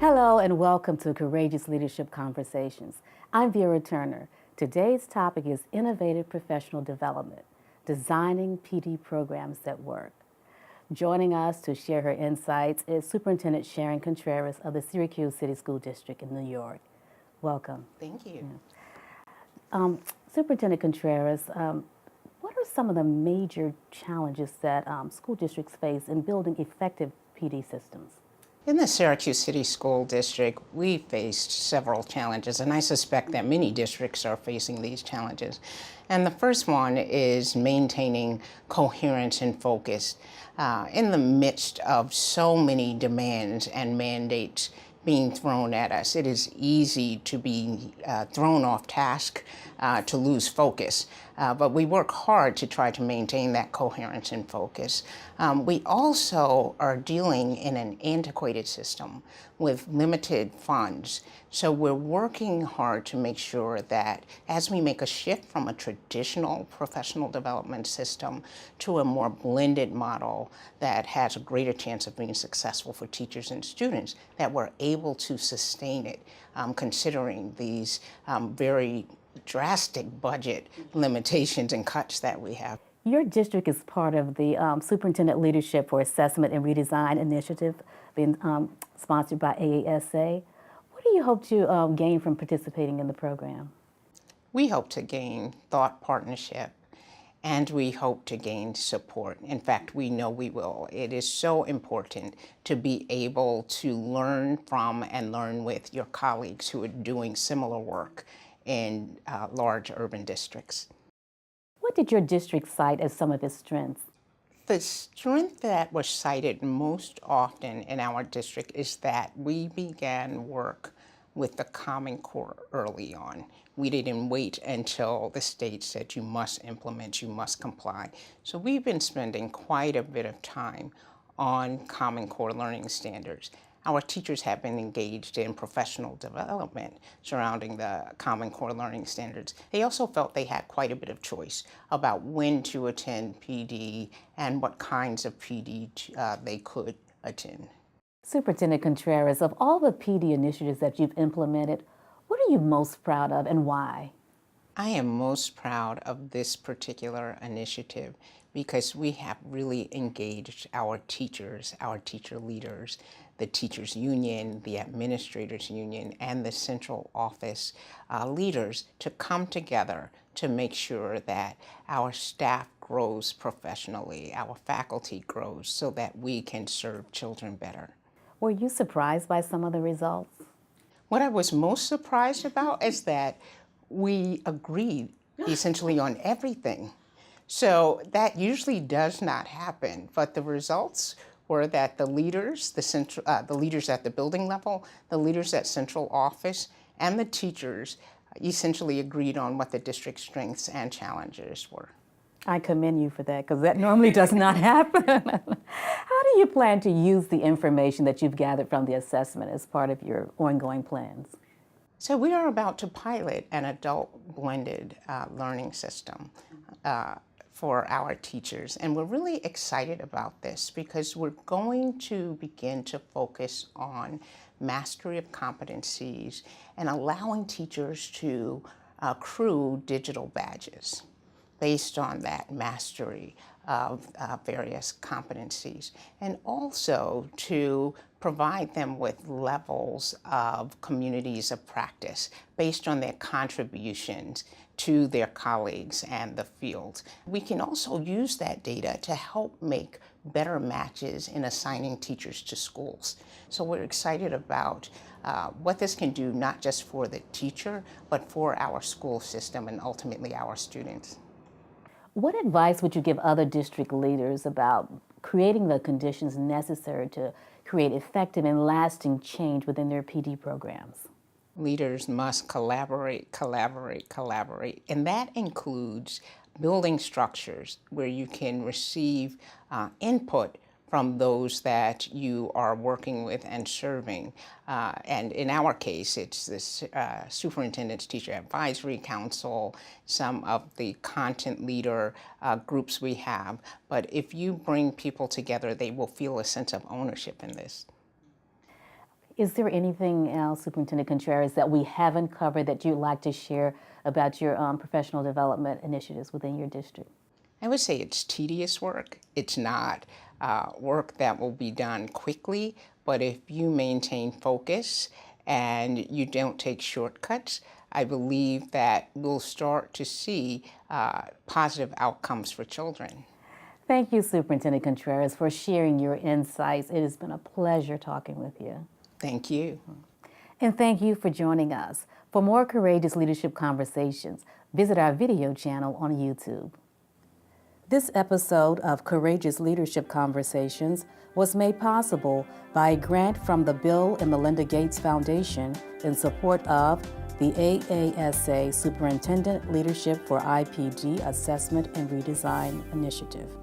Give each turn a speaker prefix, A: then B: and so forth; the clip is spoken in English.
A: Hello and welcome to Courageous Leadership Conversations. I'm Vera Turner. Today's topic is innovative professional development, designing PD programs that work. Joining us to share her insights is Superintendent Sharon Contreras of the Syracuse City School District in New York. Welcome.
B: Thank you.
A: Superintendent Contreras, what are some of the major challenges that school districts face in building effective PD systems?
B: In the Syracuse City School District, we faced several challenges, and I suspect that many districts are facing these challenges. And the first one is maintaining coherence and focus. In the midst of so many demands and mandates being thrown at us, it is easy to be thrown off task, to lose focus. But we work hard to try to maintain that coherence and focus. We also are dealing in an antiquated system with limited funds. So we're working hard to make sure that as we make a shift from a traditional professional development system to a more blended model that has a greater chance of being successful for teachers and students, that we're able to sustain it, considering these very drastic budget limitations and cuts that we have.
A: Your district is part of the Superintendent Leadership for Assessment and Redesign initiative being sponsored by AASA. What do you hope to gain from participating in the program?
B: We hope to gain thought partnership, and we hope to gain support. In fact, we know we will. It is so important to be able to learn from and learn with your colleagues who are doing similar work in large urban districts.
A: What did your district cite as some of its strengths?
B: The strength that was cited most often in our district is that we began work with the Common Core early on. We didn't wait until the state said you must implement, you must comply. So we've been spending quite a bit of time on Common Core learning standards. Our teachers have been engaged in professional development surrounding the Common Core learning standards. They also felt they had quite a bit of choice about when to attend PD and what kinds of PD they could attend.
A: Superintendent Contreras, of all the PD initiatives that you've implemented, what are you most proud of and why?
B: I am most proud of this particular initiative because we have really engaged our teachers, our teacher leaders, the teachers union, the administrators union, and the central office leaders to come together to make sure that our staff grows professionally, our faculty grows so that we can serve children better.
A: Were you surprised by some of the results?
B: What I was most surprised about is that we agreed essentially on everything. So that usually does not happen, but the results were that the leaders, the leaders at the building level, the leaders at central office, and the teachers essentially agreed on what the district's strengths and challenges were.
A: I commend you for that because that normally does not happen. How do you plan to use the information that you've gathered from the assessment as part of your ongoing plans?
B: So we are about to pilot an adult blended learning system for our teachers. And we're really excited about this because we're going to begin to focus on mastery of competencies and allowing teachers to accrue digital badges based on that mastery of various competencies, and also to provide them with levels of communities of practice based on their contributions to their colleagues and the field. We can also use that data to help make better matches in assigning teachers to schools. So we're excited about what this can do, not just for the teacher, but for our school system and ultimately our students.
A: What advice would you give other district leaders about creating the conditions necessary to create effective and lasting change within their PD programs?
B: Leaders must collaborate, collaborate, collaborate, and that includes building structures where you can receive input from those that you are working with and serving. And in our case, it's this Superintendent's Teacher Advisory Council, some of the content leader groups we have. But if you bring people together, they will feel a sense of ownership in this.
A: Is there anything else, Superintendent Contreras, that we haven't covered that you'd like to share about your professional development initiatives within your district?
B: I would say it's tedious work. It's not work that will be done quickly, but if you maintain focus and you don't take shortcuts, I believe that we'll start to see positive outcomes for children.
A: Thank you, Superintendent Contreras, for sharing your insights. It has been a pleasure talking with you.
B: Thank you.
A: And thank you for joining us. For more Courageous Leadership Conversations, visit our video channel on YouTube. This episode of Courageous Leadership Conversations was made possible by a grant from the Bill and Melinda Gates Foundation in support of the AASA Superintendent Leadership for IPD Assessment and Redesign Initiative.